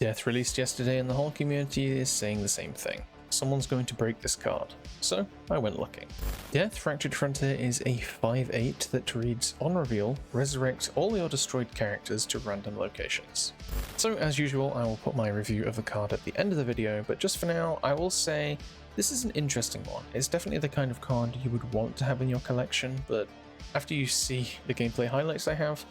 Death released yesterday and the whole community is saying the same thing. Someone's going to break this card. So I went looking. Death Fractured Frontier is a 5/8 that reads, on reveal, resurrect all your destroyed characters to random locations. So as usual, I will put my review of the card at the end of the video, but just for now, I will say this is an interesting one. It's definitely the kind of card you would want to have in your collection, but after you see the gameplay highlights I have,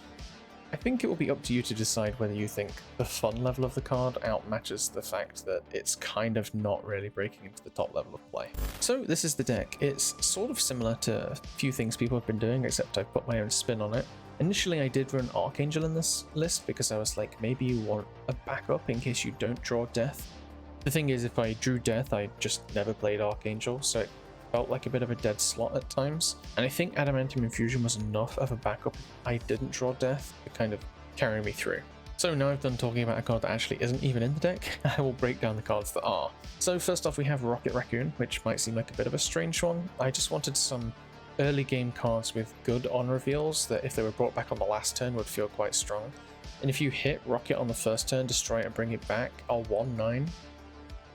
I think it will be up to you to decide whether you think the fun level of the card outmatches the fact that it's kind of not really breaking into the top level of play. So this is the deck. It's sort of similar to a few things people have been doing, except I've put my own spin on it. Initially I did run Archangel in this list because I was like, maybe you want a backup in case you don't draw Death. The thing is, if I drew Death, I just never played Archangel, so it felt like a bit of a dead slot at times, and I think Adamantium Infusion was enough of a backup if I didn't draw Death to kind of carry me through. So now I've done talking about a card that actually isn't even in the deck, I will break down the cards that are. So first off we have Rocket Raccoon, which might seem like a bit of a strange one. I just wanted some early game cards with good on reveals that if they were brought back on the last turn would feel quite strong. And if you hit Rocket on the first turn, destroy it and bring it back, I'll 1/9.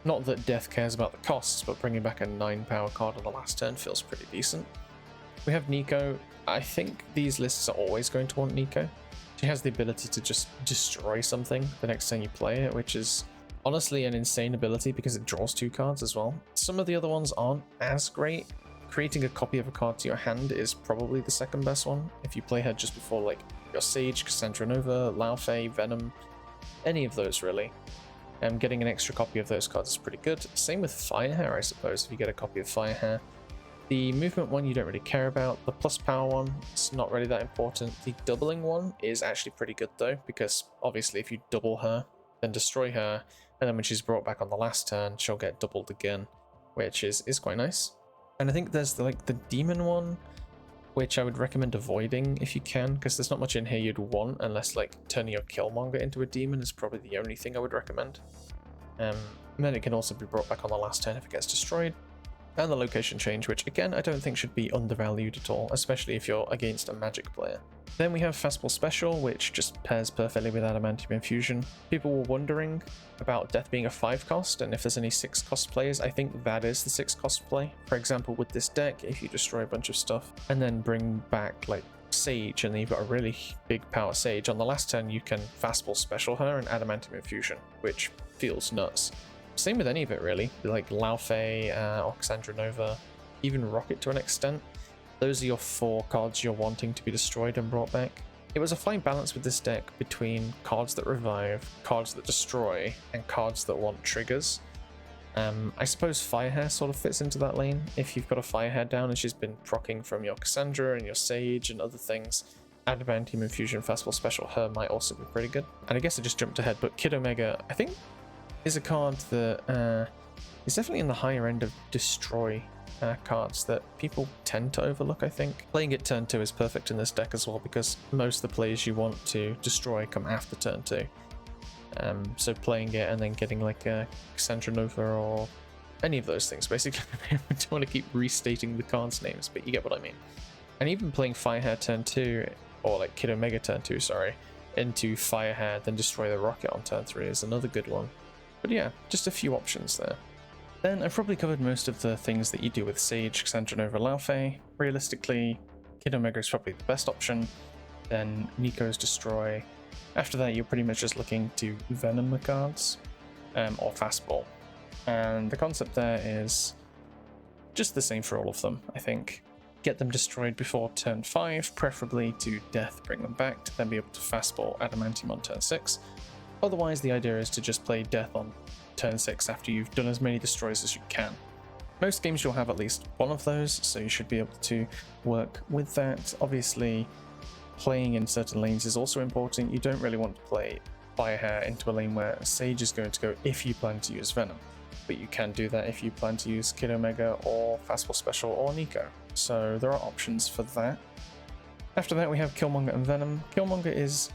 Not that Death cares about the costs, but bringing back a 9 power card on the last turn feels pretty decent. We have Nico. I think these lists are always going to want Nico. She has the ability to just destroy something the next time you play it, which is honestly an insane ability because it draws 2 cards as well. Some of the other ones aren't as great. Creating a copy of a card to your hand is probably the second best one. If you play her just before like your Sage, Cassandra Nova, Laufey, Venom, any of those really. Getting an extra copy of those cards is pretty good. Same with Firehair, I suppose, if you get a copy of Firehair. The movement one you don't really care about. The plus power one, it's not really that important. The doubling one is actually pretty good though, because obviously if you double her, then destroy her, and then when she's brought back on the last turn, she'll get doubled again, which is quite nice. And I think there's the demon one, which I would recommend avoiding if you can, because there's not much in here you'd want unless like turning your Killmonger into a demon is probably the only thing I would recommend. And then it can also be brought back on the last turn if it gets destroyed. And the location change, which again I don't think should be undervalued at all, especially if you're against a magic player. Then we have Fastball Special, which just pairs perfectly with Adamantium Infusion. People were wondering about Death being a 5 cost, and if there's any 6 cost players, I think that is the 6 cost play. For example, with this deck, if you destroy a bunch of stuff and then bring back like Sage, and then you've got a really big power Sage, on the last turn you can Fastball Special her and Adamantium Infusion, which feels nuts. Same with any of it really, like Laufey or Cassandra Nova, even Rocket to an extent. Those are your 4 cards you're wanting to be destroyed and brought back. It was a fine balance with this deck between cards that revive, cards that destroy, and cards that want triggers. I suppose Firehair sort of fits into that lane. If you've got a Firehair down and she's been proccing from your Cassandra and your Sage and other things, Adamantium Infusion Fastball Special her might also be pretty good. And I guess I just jumped ahead, but Kid Omega, I think, is a card that is definitely in the higher end of destroy cards that people tend to overlook, I think. Playing it turn 2 is perfect in this deck as well, because most of the plays you want to destroy come after turn 2. So playing it and then getting like a Cassandra Nova or any of those things, basically. I don't want to keep restating the cards' names, but you get what I mean. And even playing Firehair turn 2, or like Kid Omega turn 2, sorry, into Firehair, then destroy the Rocket on turn 3 is another good one. But yeah, just a few options there. Then I've probably covered most of the things that you do with Sage, Cassandra Nova, Laufey. Realistically, Kid Omega is probably the best option, then Nico's Destroy. After that, you're pretty much just looking to Venom the cards, or Fastball. And the concept there is just the same for all of them, I think. Get them destroyed before turn 5, preferably to Death, bring them back to then be able to Fastball Adamantium on turn 6. Otherwise, the idea is to just play Death on turn 6 after you've done as many destroys as you can. Most games you'll have at least one of those, so you should be able to work with that. Obviously, playing in certain lanes is also important. You don't really want to play Firehair into a lane where Sage is going to go if you plan to use Venom, but you can do that if you plan to use Kid Omega or Fastball Special or Nico, so there are options for that. After that we have Killmonger and Venom. Killmonger is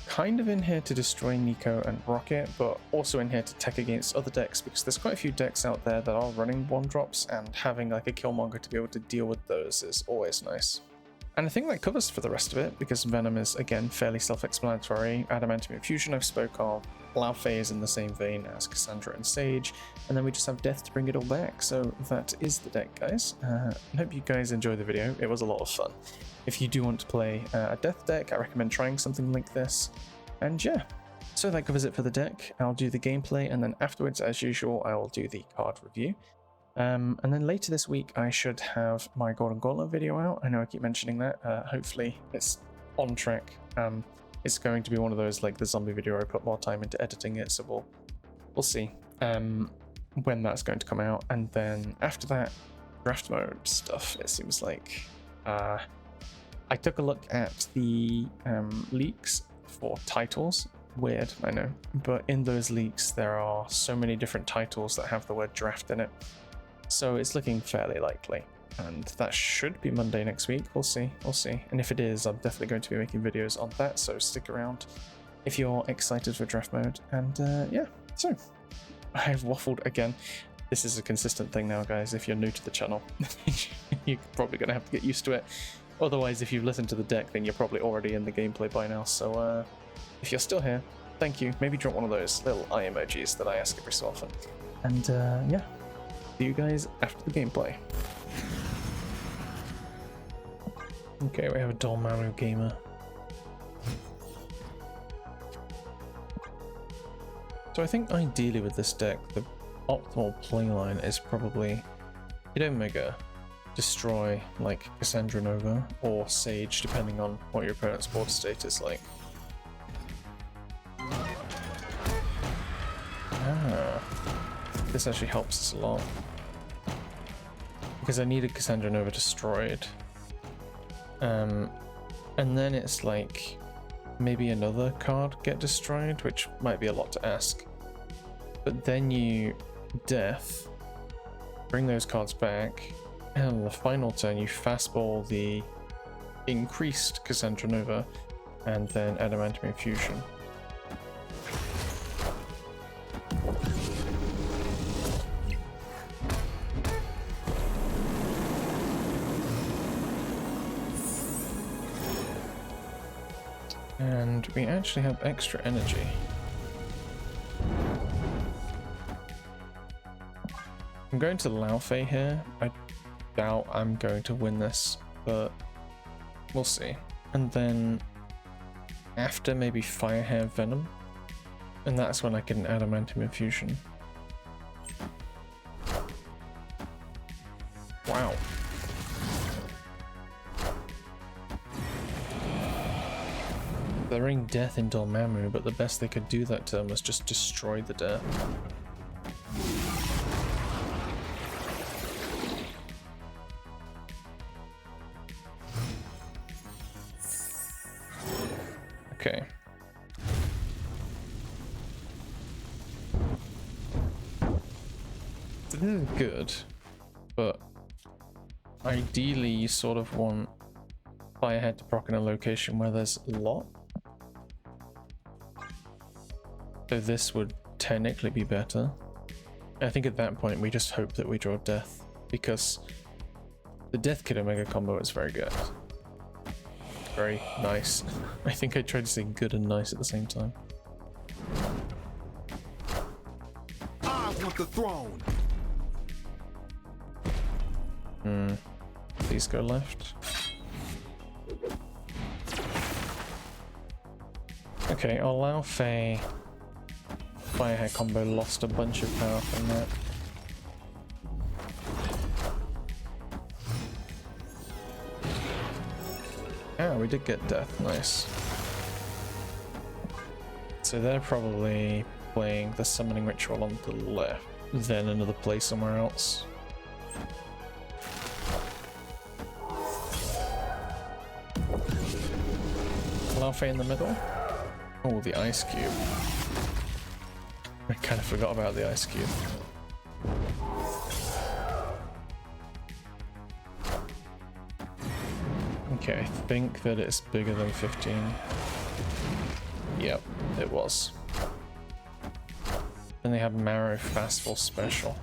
kind of in here to destroy Nico and Rocket, but also in here to tech against other decks, because there's quite a few decks out there that are running 1-drops, and having like a Killmonger to be able to deal with those is always nice. And I think that covers for the rest of it, because Venom is, again, fairly self-explanatory. Adamantium Infusion I've spoke of. Laufey is in the same vein as Cassandra and Sage. And then we just have Death to bring it all back. So that is the deck, guys. I hope you guys enjoyed the video. It was a lot of fun. If you do want to play a Death deck, I recommend trying something like this. And yeah, so that covers it for the deck. I'll do the gameplay, and then afterwards, as usual, I will do the card review. And then later this week, I should have my Golden Gauntlet video out. I know I keep mentioning that. Hopefully it's on track. It's going to be one of those, like the zombie video, I put more time into editing it, so we'll see when that's going to come out. And then after that, draft mode stuff, it seems like. I took a look at the leaks for titles. Weird, I know. But in those leaks, there are so many different titles that have the word draft in it. So it's looking fairly likely, and that should be Monday next week. We'll see, and if it is, I'm definitely going to be making videos on that, so stick around if you're excited for draft mode. And yeah, so I've waffled again. This is a consistent thing now, guys. If you're new to the channel, you're probably going to have to get used to it. Otherwise, if you've listened to the deck, then you're probably already in the gameplay by now. So if you're still here, thank you. Maybe drop one of those little eye emojis that I ask every so often. And yeah, see you guys after the gameplay. Okay, we have a Dormammu gamer. So I think ideally with this deck, the optimal playline is probably hit Omega, destroy like Cassandra Nova or Sage, depending on what your opponent's board state is like. This actually helps us a lot, because I needed Cassandra Nova destroyed. And then it's like maybe another card get destroyed, which might be a lot to ask. But then you Death, bring those cards back, and on the final turn you fastball the increased Cassandra Nova and then Adamantium Infusion. And we actually have extra energy. I'm going to Laufey here. I doubt I'm going to win this, but we'll see. And then after, maybe Firehair Venom, and that's when I get an Adamantium Infusion. Wow. They're ring Death in Dormammu, but the best they could do that turn was just destroy the Death. Okay. This is good, but ideally you sort of want Firehead to proc in a location where there's a lot. So this would technically be better. I think at that point we just hope that we draw Death, because the Death Kid Omega combo is very good. Very nice. I think I tried to say good and nice at the same time. I want the throne. Please go left. Okay, I'll allow Faye. Firehair combo lost a bunch of power from that. Ah, we did get Death, nice. So they're probably playing the Summoning Ritual on the left, then another play somewhere else. Laufey in the middle. Oh, the Ice Cube. I kind of forgot about the Ice Cube. Okay, I think that it's bigger than 15. Yep, it was. Then they have Marrow Fastful Special.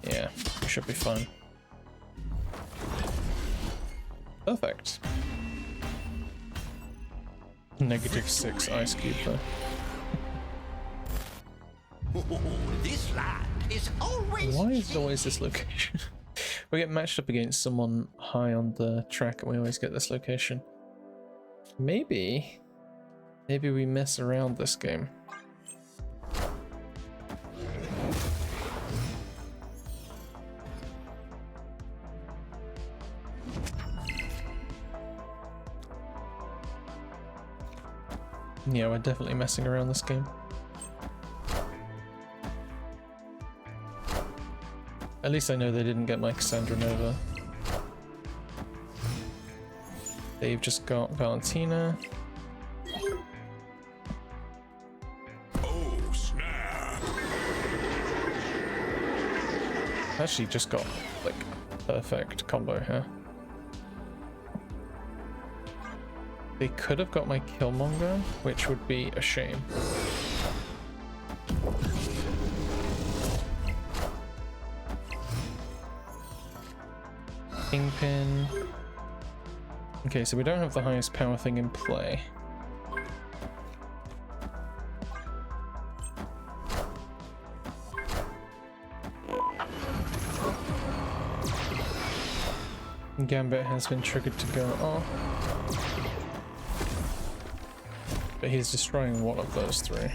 Yeah, we should be fine. Perfect. -6 ice cube though. This land is always. Why is it always this location? We get matched up against someone high on the track and we always get this location. Maybe we mess around this game. Yeah, we're definitely messing around this game. At least I know they didn't get my Cassandra Nova. They've just got Valentina. Oh, snap. Actually just got like perfect combo here. They could have got my Killmonger, which would be a shame. Kingpin. Okay, so we don't have the highest power thing in play. Gambit has been triggered to go off. But he's destroying one of those three.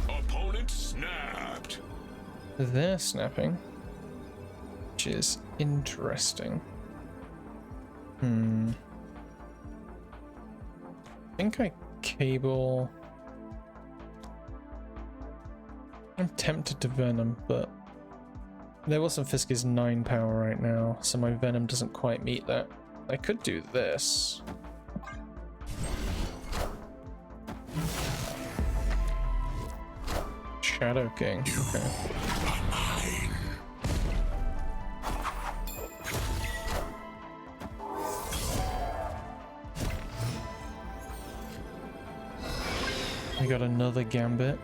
Opponent snapped. They're snapping, which is interesting. I think I cable. I'm tempted to Venom, but their Wilson Fisk is 9 power right now, so my Venom doesn't quite meet that. I could do this. Shadow King. Okay. We got another Gambit.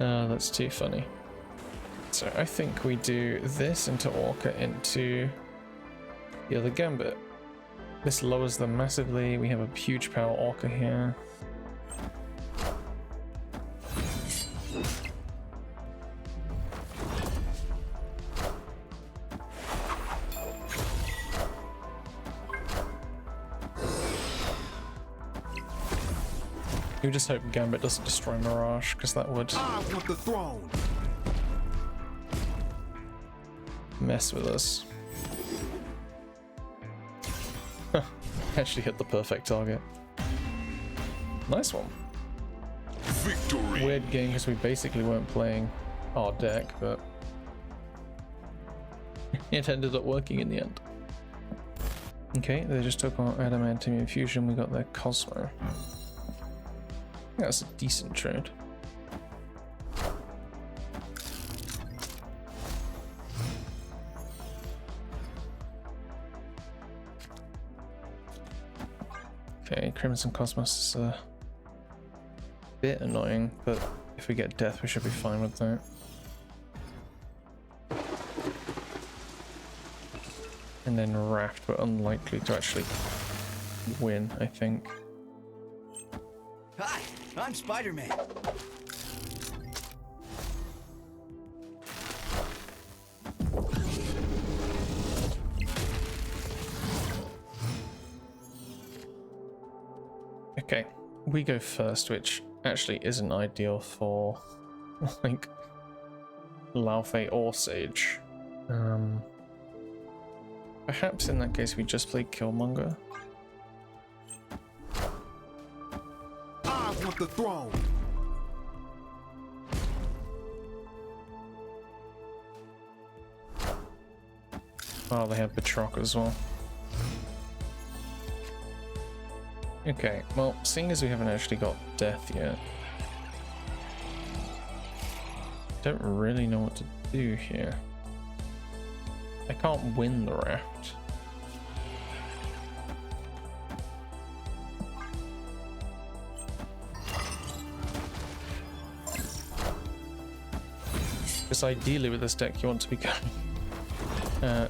Oh, that's too funny. So I think we do this into Orca into the other Gambit. This lowers them massively. We have a huge power Orca here. You just hope Gambit doesn't destroy Mirage, because that would I want the throne. mess with us. Actually hit the perfect target. Nice one. Victory. Weird game because we basically weren't playing our deck, but it ended up working in the end. Okay, they just took our Adamantium Infusion, we got their Cosmo. That's a decent trade. Okay, Crimson Cosmos is a bit annoying, but if we get death, we should be fine with that. And then Raft, we're unlikely to actually win, I think. Hi, I'm Spider-Man. Okay, we go first, which actually isn't ideal for like Laufey or Sage. Perhaps in that case we just play Killmonger. I want the throne. Oh, they have Batroc as well. Okay, well, seeing as we haven't actually got death yet, don't really know what to do here. I can't win the raft. Because ideally with this deck you want to be going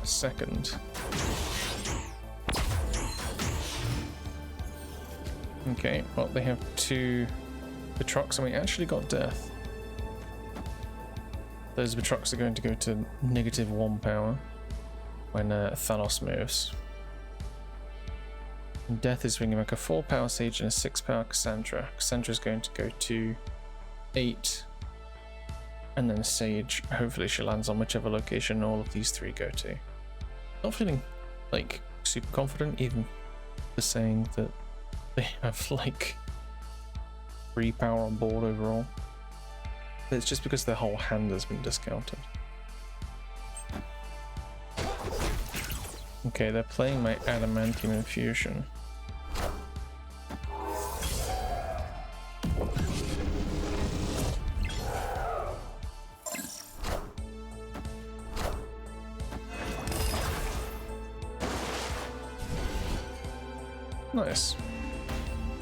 second. Okay, well they have 2 Batrocs and we actually got death. Those Batrocs are going to go to -1 power when Thanos moves. And death is bringing back a 4 power Sage and a 6 power Cassandra. Cassandra is going to go to 8. And then Sage, hopefully she lands on whichever location all of these 3 go to. Not feeling like super confident even for saying that they have like 3 power on board overall. But it's just because their whole hand has been discounted. Okay, they're playing my Adamantium Infusion. Nice.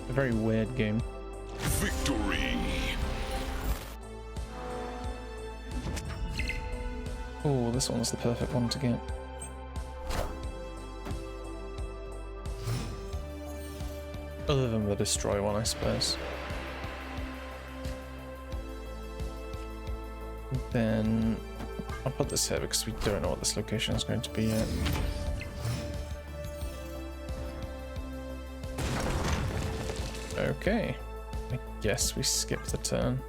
A very weird game. Victory. Oh, this one's the perfect one to get. Other than the destroy one, I suppose. Then I'll put this here because we don't know what this location is going to be yet. Okay, I guess we skip the turn.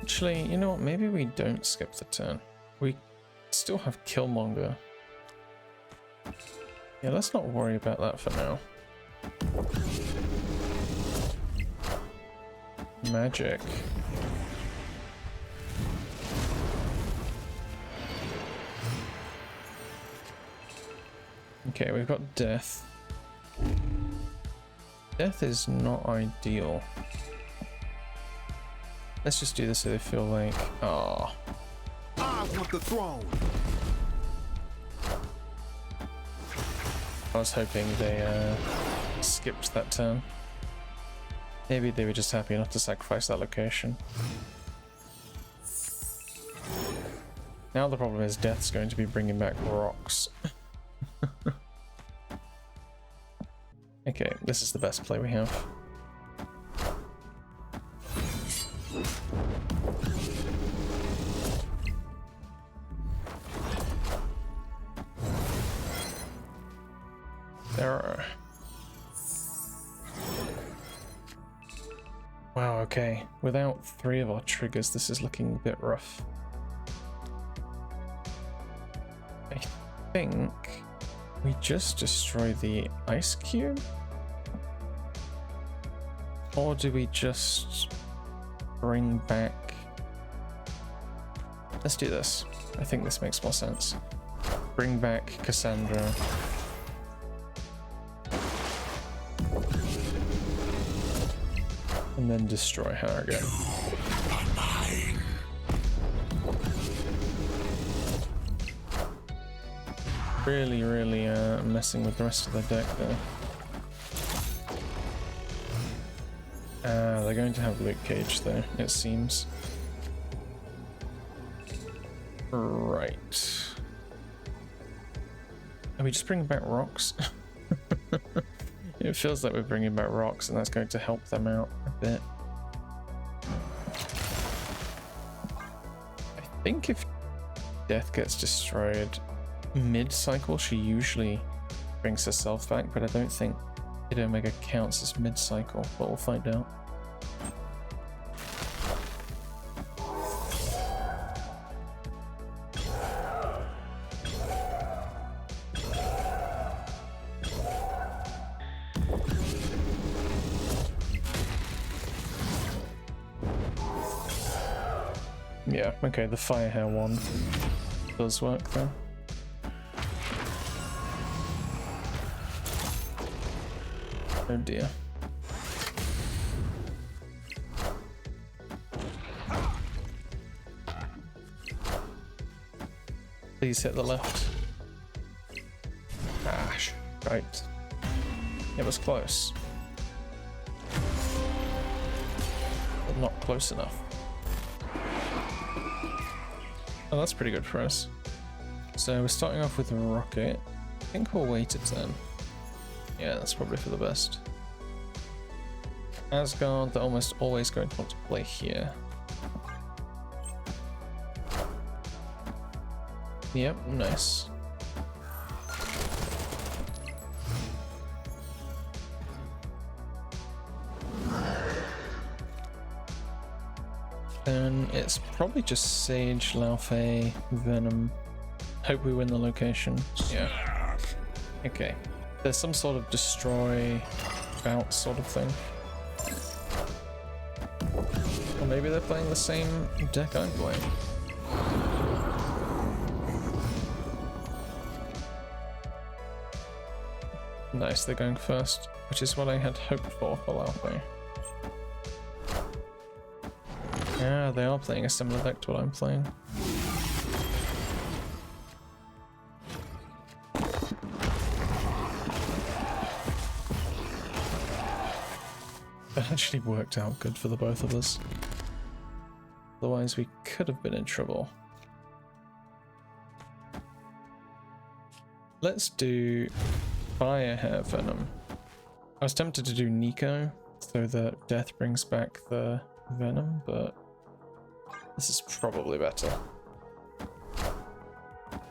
Actually, you know what? Maybe we don't skip the turn. We still have Killmonger. Yeah, let's not worry about that for now. Magic. Okay, we've got death. Death is not ideal. Let's just do this so they feel like, ah. I want the throne. I was hoping they skipped that turn. Maybe they were just happy enough to sacrifice that location. Now the problem is Death's going to be bringing back rocks. Okay, this is the best play we have. There are... Wow, okay. Without 3 of our triggers, this is looking a bit rough. I think we just destroy the ice cube? Or do we just bring back... Let's do this. I think this makes more sense. Bring back Cassandra. And then destroy her again. Really, really messing with the rest of the deck there. They're going to have Luke Cage though, it seems. Right. Are we just bringing back rocks? It feels like we're bringing back rocks and that's going to help them out a bit. I think if Death gets destroyed mid-cycle, she usually brings herself back, but I don't think Kid Omega counts as mid-cycle, but we'll find out. Yeah, okay, the fire hair one does work though. Oh dear. Please hit the left. Ash. Right. It was close. But not close enough. Oh, that's pretty good for us. So we're starting off with a rocket. I think we'll wait a turn. Yeah, that's probably for the best. Asgard, they're almost always going to want to play here. Yep, nice. Then it's probably just Sage, Laufey, Venom. Hope we win the location. Yeah. Okay. There's some sort of destroy bounce sort of thing. Or maybe they're playing the same deck I'm playing. Nice, they're going first, which is what I had hoped for Laufey. Yeah, they are playing a similar deck to what I'm playing. That actually worked out good for the both of us. Otherwise we could have been in trouble. Let's do Fire Hair Venom. I was tempted to do Nico so that Death brings back the Venom, but this is probably better.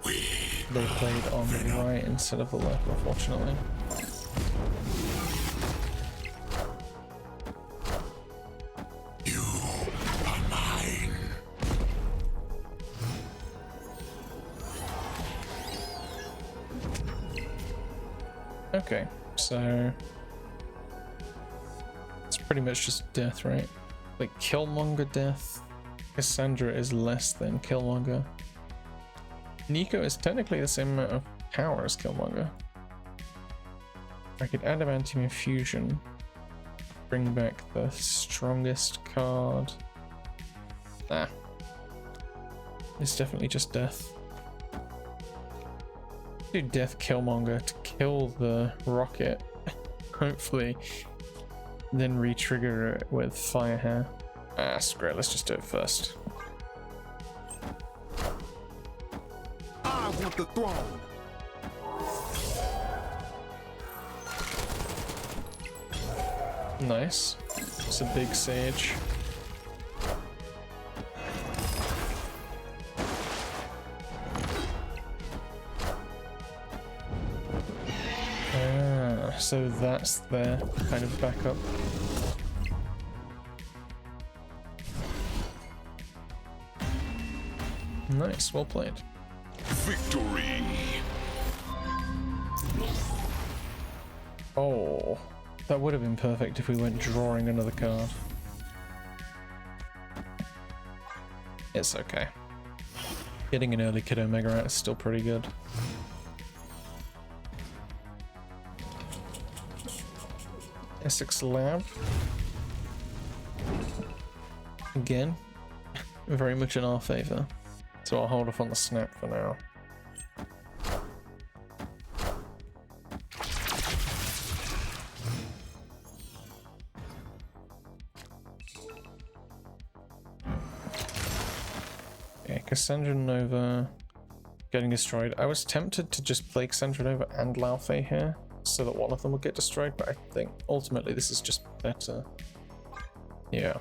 They played on the right instead of the left, unfortunately. You are mine. Okay, so it's pretty much just Death, right? Like Killmonger Death. Cassandra is less than Killmonger. Nico is technically the same amount of power as Killmonger. I could Adamantium Infusion. Bring back the strongest card. Ah. It's definitely just Death. Do Death Killmonger to kill the rocket. Hopefully. Then re-trigger it with Fire Hair. Ah, screw it, let's just do it first. I want the throne. Nice. It's a big Sage. Ah, so that's their kind of backup. Nice, well played. Victory. Oh, that would have been perfect if we went drawing another card. It's okay. Getting an early Kid Omega out is still pretty good. Essex Lab. Again, very much in our favor. So I'll hold off on the snap for now. Okay, Cassandra Nova getting destroyed. I was tempted to just play Cassandra Nova and Laufey here, so that one of them would get destroyed, but I think ultimately this is just better. Yeah.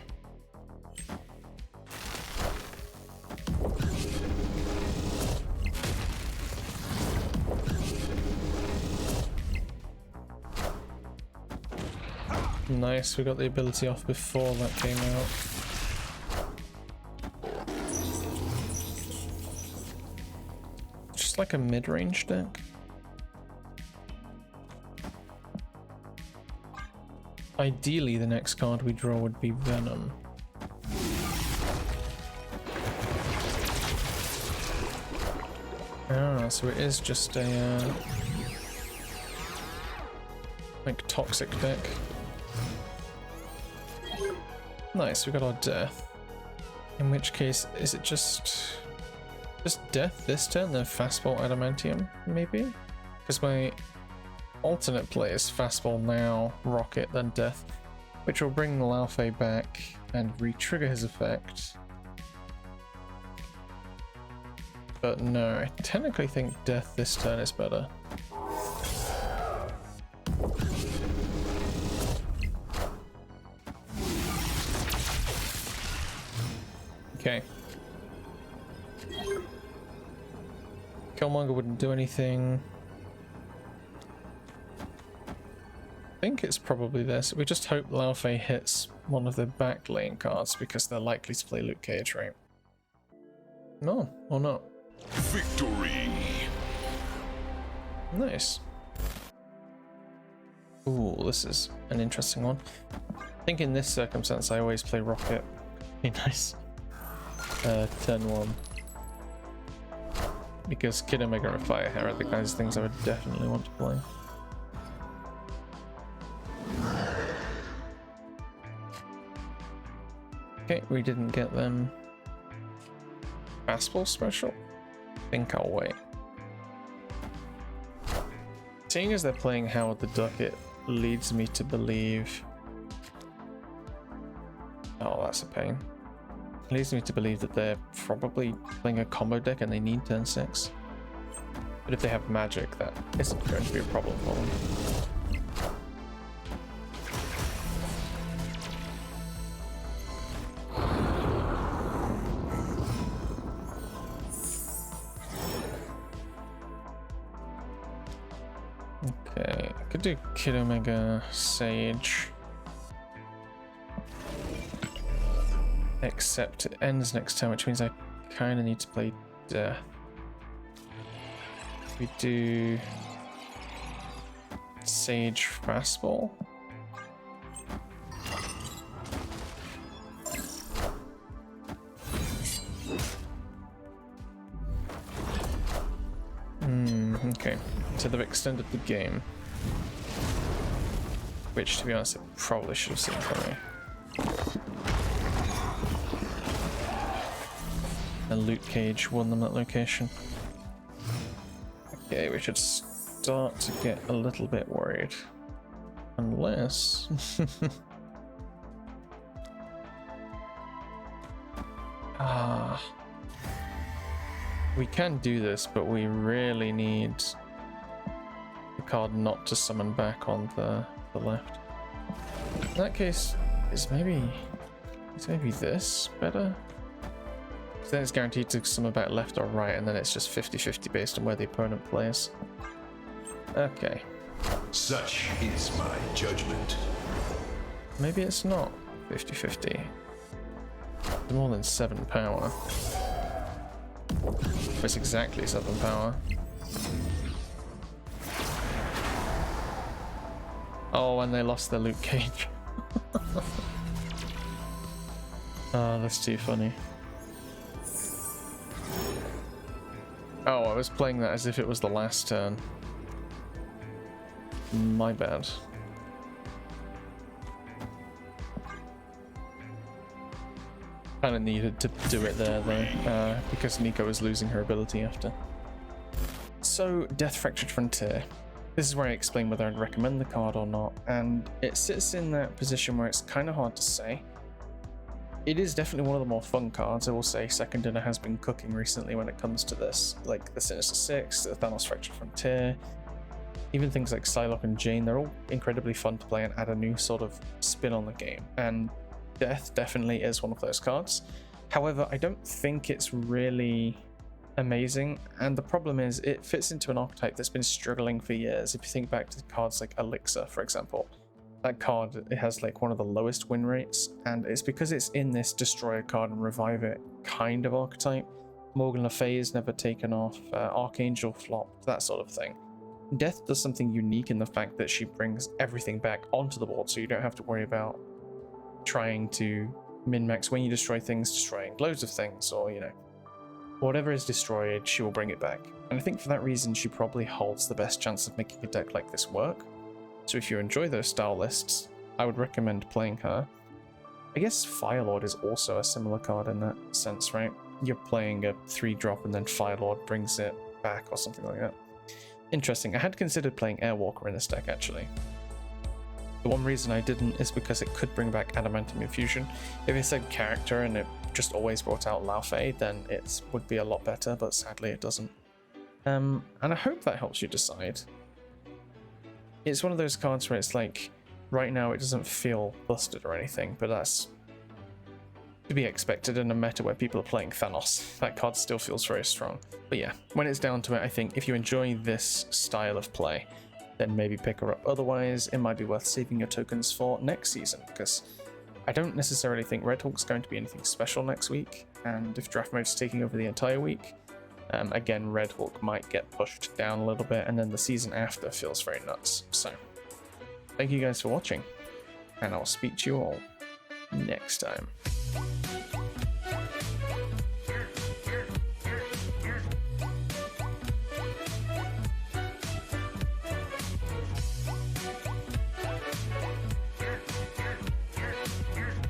Nice, we got the ability off before that came out. Just like a mid-range deck. Ideally, the next card we draw would be Venom. Ah, so it is just a like toxic deck. Nice, we got our Death. In which case, is it just Death this turn, then Fastball Adamantium, maybe? Because my alternate play is Fastball now, Rocket, then Death, which will bring Laufey back and re-trigger his effect. But no, I technically think death this turn is better. Okay. Killmonger wouldn't do anything. I think it's probably this. We just hope Lao Fei hits one of the back lane cards because they're likely to play Luke Cage, right? No, or not. Victory. Nice. Ooh, this is an interesting one. I think in this circumstance I always play Rocket. Be nice. Turn 1. Because Kid Omega and Firehair are the kinds of things I would definitely want to play. Okay, we didn't get them. Fastball special? I think I'll wait. Seeing as they're playing Howard the Duck, it leads me to believe... Oh, that's a pain. It leads me to believe that they're probably playing a combo deck and they need turn 6. But if they have magic, that isn't going to be a problem for them. Okay, I could do Kid Omega Sage. Except it ends next turn, which means I kind of need to play Death. We do Sage Fastball. Okay, so they've extended the game, which to be honest I probably should have seen coming. And Luke Cage won them that location. Okay, we should start to get a little bit worried. Unless... we can do this, but we really need the card not to summon back on the left. In that case, is maybe this better? Then it's guaranteed to summon back left or right, and then it's just 50-50 based on where the opponent plays. Okay. Such is my judgment. Maybe it's not 50-50. More than 7 power. It's exactly 7 power. Oh, and they lost their Luke Cage. Oh, that's too funny. Oh, I was playing that as if it was the last turn. My bad. Kinda needed to do it there though, because Nico was losing her ability after. So, Death Fractured Frontier. This is where I explain whether I'd recommend the card or not, and it sits in that position where it's kind of hard to say. It is definitely one of the more fun cards, I will say. Second Dinner has been cooking recently when it comes to this, like the Sinister Six, the Thanos Fractured Frontier, even things like Psylocke and Jane. They're all incredibly fun to play and add a new sort of spin on the game, and Death definitely is one of those cards. However, I don't think it's really amazing, and the problem is it fits into an archetype that's been struggling for years. If you think back to cards like Elixir, for example, that card, it has like one of the lowest win rates, and it's because it's in this destroy a card and revive it kind of archetype. Morgan Le Fay is never taken off, Archangel flopped, that sort of thing. Death does something unique in the fact that she brings everything back onto the board, so you don't have to worry about trying to min-max when you destroy things, destroying loads of things, or you know, whatever is destroyed, she will bring it back. And I think for that reason she probably holds the best chance of making a deck like this work. So if you enjoy those style lists, I would recommend playing her. I guess Firelord is also a similar card in that sense, right? You're playing a 3-drop and then Firelord brings it back or something like that. Interesting. I had considered playing Airwalker in this deck actually. The one reason I didn't is because it could bring back Adamantium Infusion. If it said character and it just always brought out Laufey, then it would be a lot better, but sadly it doesn't. And I hope that helps you decide. It's one of those cards where it's like, right now it doesn't feel busted or anything, but that's to be expected in a meta where people are playing Thanos. That card still feels very strong. But yeah, when it's down to it, I think if you enjoy this style of play, then maybe pick her up. Otherwise, it might be worth saving your tokens for next season, because I don't necessarily think Red Hawk's going to be anything special next week, and if draft mode's taking over the entire week, again, Red Hawk might get pushed down a little bit, and then the season after feels very nuts. So, thank you guys for watching, and I'll speak to you all next time.